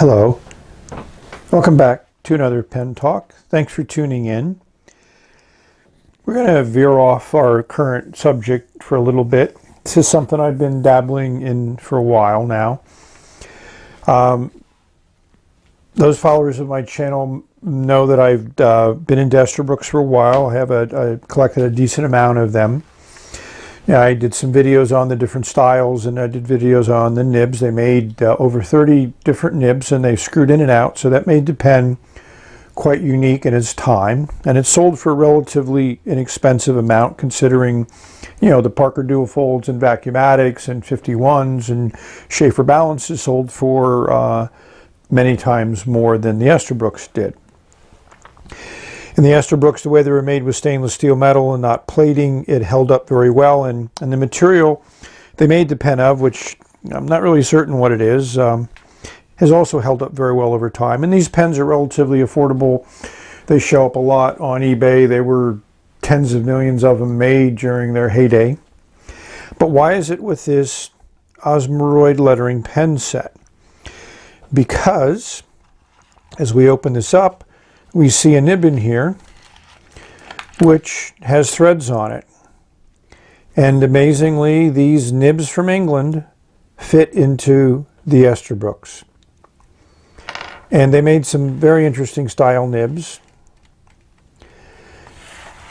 Hello, welcome back to another Pen Talk. Thanks for tuning in. We're going to veer off our current subject for a little bit. This is something I've been dabbling in for a while now. Those followers of my channel know that I've been in Estabrooks for a while. I collected a decent amount of them. Yeah, I did some videos on the different styles, and I did videos on the nibs. They made over 30 different nibs, and they screwed in and out, so that made the pen quite unique in its time. And it sold for a relatively inexpensive amount, considering, you know, the Parker Duofolds and Vacuumatics and 51s and Sheaffer Balances sold for many times more than the Estabrooks did. In the Estabrooks, the way they were made was stainless steel metal and not plating. It held up very well, and the material they made the pen of, which I'm not really certain what it is, has also held up very well over time. And these pens are relatively affordable. They show up a lot on eBay. There were tens of millions of them made during their heyday. But why is it with this Osmoroid lettering pen set? Because as we open this up, we see a nib in here which has threads on it. And amazingly, these nibs from England fit into the Estabrooks. And they made some very interesting style nibs.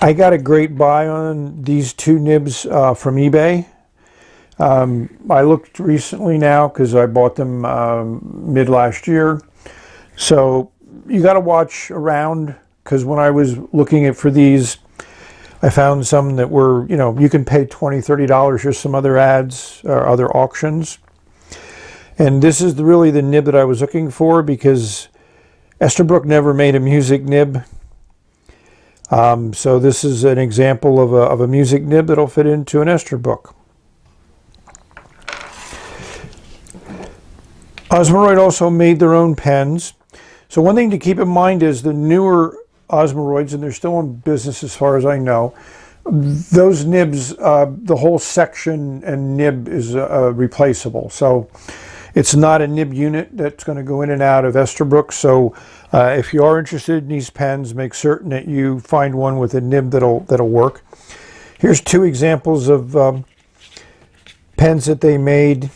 I got a great buy on these two nibs from eBay. I looked recently now because I bought them mid last year. So you got to watch around, because when I was looking for these, I found some that were, you know, you can pay $20, $30. Here's some other ads or other auctions. And this is really the nib that I was looking for, because Estabrook never made a music nib. So this is an example of a music nib that'll fit into an Estabrooks. Osmoroid also made their own pens. So one thing to keep in mind is the newer Osmoroids, and they're still in business as far as I know, those nibs, the whole section and nib is replaceable. So it's not a nib unit that's going to go in and out of Estabrooks. So if you are interested in these pens, make certain that you find one with a nib that'll work. Here's two examples of pens that they made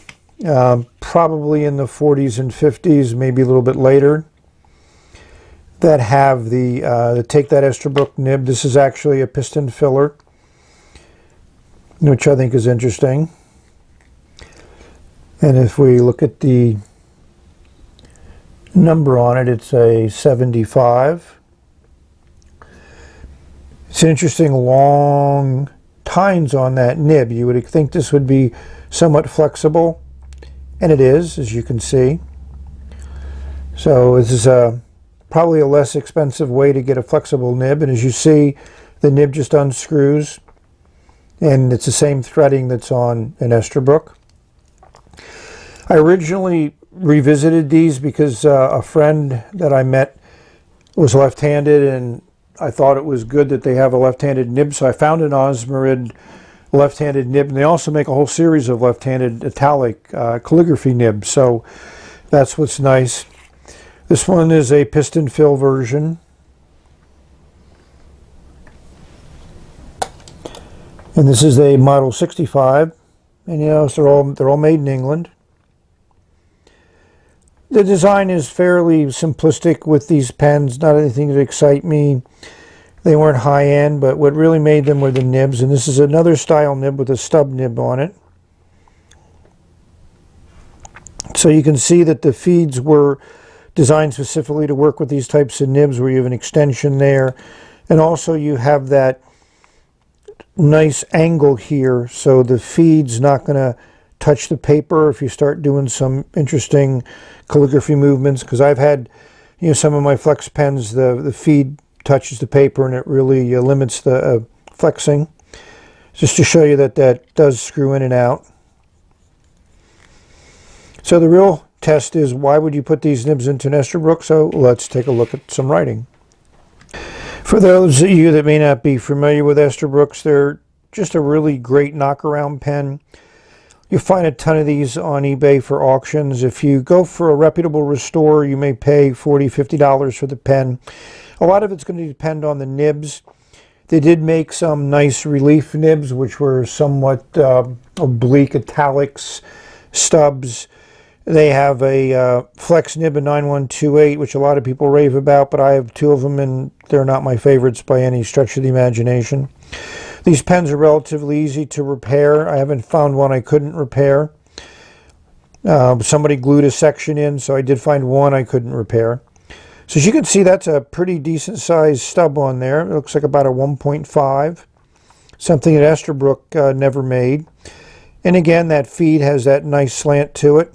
probably in the 40s and 50s, maybe a little bit later, that have the take that Estabrooks nib. This is actually a piston filler, which I think is interesting. And if we look at the number on it, it's a 75. It's interesting long tines on that nib. You would think this would be somewhat flexible, and it is, as you can see. So this is probably a less expensive way to get a flexible nib, and as you see, the nib just unscrews, and it's the same threading that's on an Estabrooks. I originally revisited these because a friend that I met was left-handed, and I thought it was good that they have a left-handed nib, so I found an Osmoroid left-handed nib, and they also make a whole series of left-handed italic calligraphy nibs, so that's what's nice. This one is a piston fill version. And this is a Model 65. And you know, so they're all made in England. The design is fairly simplistic with these pens, not anything that excite me. They weren't high-end, but what really made them were the nibs. And this is another style nib with a stub nib on it. So you can see that the feeds were designed specifically to work with these types of nibs, where you have an extension there, and also you have that nice angle here, so the feed's not going to touch the paper if you start doing some interesting calligraphy movements. Because I've had, you know, some of my flex pens, the feed touches the paper and it really limits the flexing. Just to show you that that does screw in and out. So the real test is, why would you put these nibs into an Estabrooks? So let's take a look at some writing. For those of you that may not be familiar with Estabrooks, they're just a really great knockaround pen. You'll find a ton of these on eBay for auctions. If you go for a reputable restorer, you may pay $40, $50 for the pen. A lot of it's going to depend on the nibs. They did make some nice relief nibs, which were somewhat oblique italics stubs. They have a flex nib, a 9128, which a lot of people rave about, but I have two of them, and they're not my favorites by any stretch of the imagination. These pens are relatively easy to repair. I haven't found one I couldn't repair. Somebody glued a section in, so I did find one I couldn't repair. So as you can see, that's a pretty decent sized stub on there. It looks like about a 1.5, something that Esterbrook never made. And again, that feed has that nice slant to it.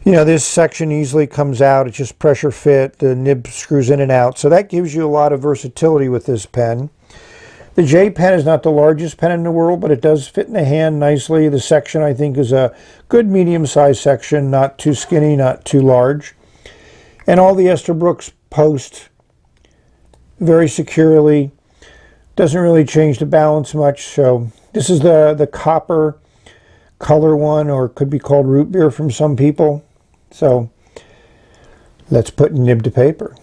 You know, this section easily comes out. It's just pressure fit. The nib screws in and out. So that gives you a lot of versatility with this pen. The J pen is not the largest pen in the world, but it does fit in the hand nicely. The section, I think, is a good medium-sized section, not too skinny, not too large. And all the Esterbrook's post very securely. Doesn't really change the balance much. So this is the copper color one, or it could be called root beer from some people. So let's put nib to paper.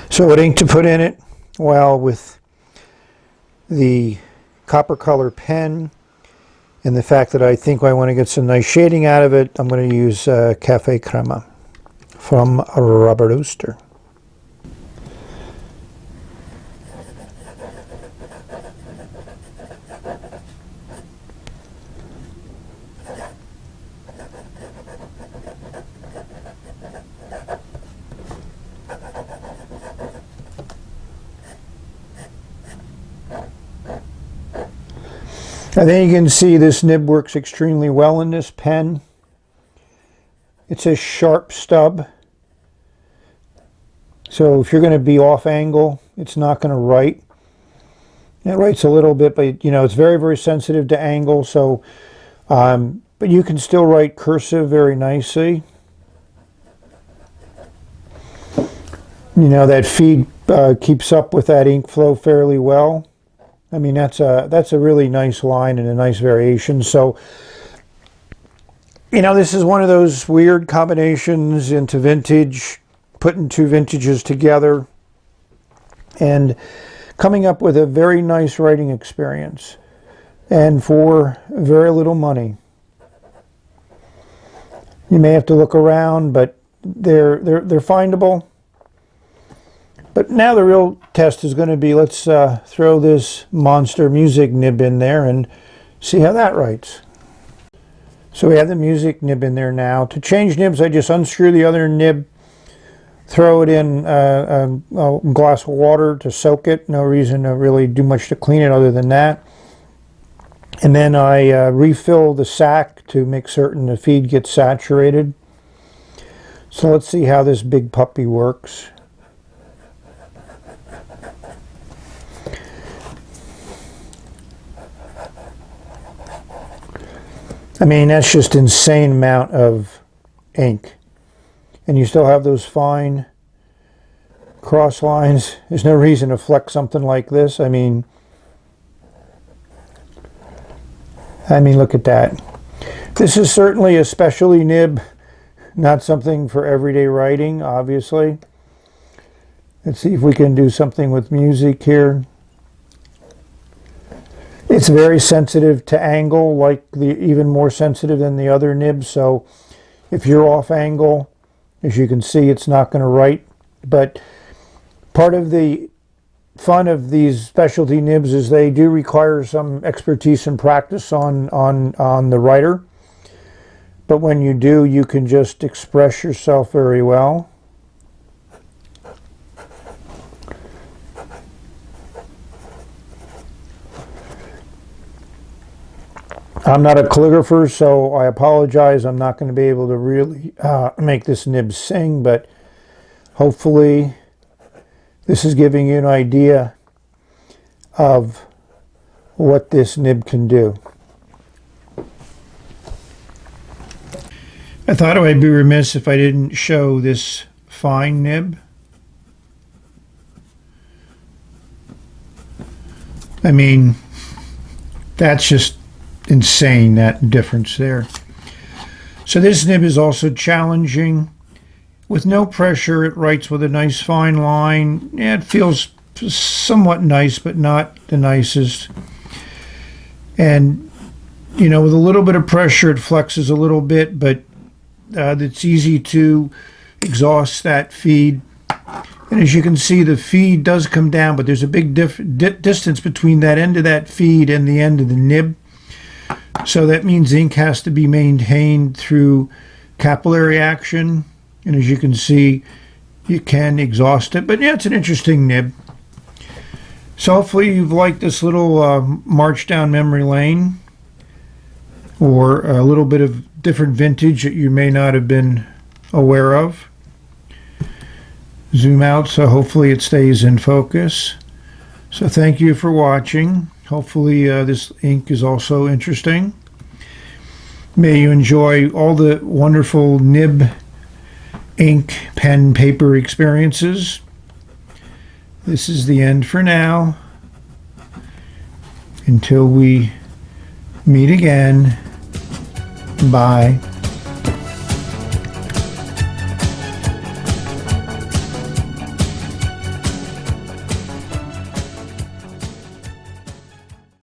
So what ink to put in it? Well, with the copper color pen and the fact that I think I want to get some nice shading out of it, I'm going to use Cafe Crema from Robert Oster. I think you can see this nib works extremely well in this pen. It's a sharp stub. So if you're going to be off angle, it's not going to write. It writes a little bit, but you know, it's very, very sensitive to angle. So, but you can still write cursive very nicely. You know, that feed keeps up with that ink flow fairly well. I mean, that's a really nice line and a nice variation. So, you know, this is one of those weird combinations into vintage, putting two vintages together and coming up with a very nice writing experience, and for very little money. You may have to look around, but they're findable. But now the real test is going to be, let's throw this monster music nib in there and see how that writes. So we have the music nib in there now. To change nibs, I just unscrew the other nib, throw it in a glass of water to soak it. No reason to really do much to clean it other than that. And then I refill the sack to make certain the feed gets saturated. So let's see how this big puppy works. I mean, that's just insane amount of ink. And you still have those fine cross lines. There's no reason to flex something like this. I mean, look at that. This is certainly a specialty nib, not something for everyday writing, obviously. Let's see if we can do something with music here. It's very sensitive to angle, even more sensitive than the other nibs. So if you're off angle, as you can see, it's not going to write. But part of the fun of these specialty nibs is they do require some expertise and practice on the writer. But when you do, you can just express yourself very well. I'm not a calligrapher, so I apologize. I'm not going to be able to really make this nib sing, but hopefully this is giving you an idea of what this nib can do. I thought I'd be remiss if I didn't show this fine nib. I mean, that's just insane, that difference there. So this nib is also challenging. With no pressure, it writes with a nice fine line. Yeah, it feels somewhat nice, but not the nicest. And, you know, with a little bit of pressure, it flexes a little bit, but it's easy to exhaust that feed. And as you can see, the feed does come down, but there's a big distance between that end of that feed and the end of the nib. So that means ink has to be maintained through capillary action. And as you can see, you can exhaust it. But yeah, it's an interesting nib. So hopefully you've liked this little march down memory lane, or a little bit of different vintage that you may not have been aware of. Zoom out so hopefully it stays in focus. So thank you for watching. Hopefully this ink is also interesting. May you enjoy all the wonderful nib, ink, pen, paper experiences. This is the end for now. Until we meet again. Bye.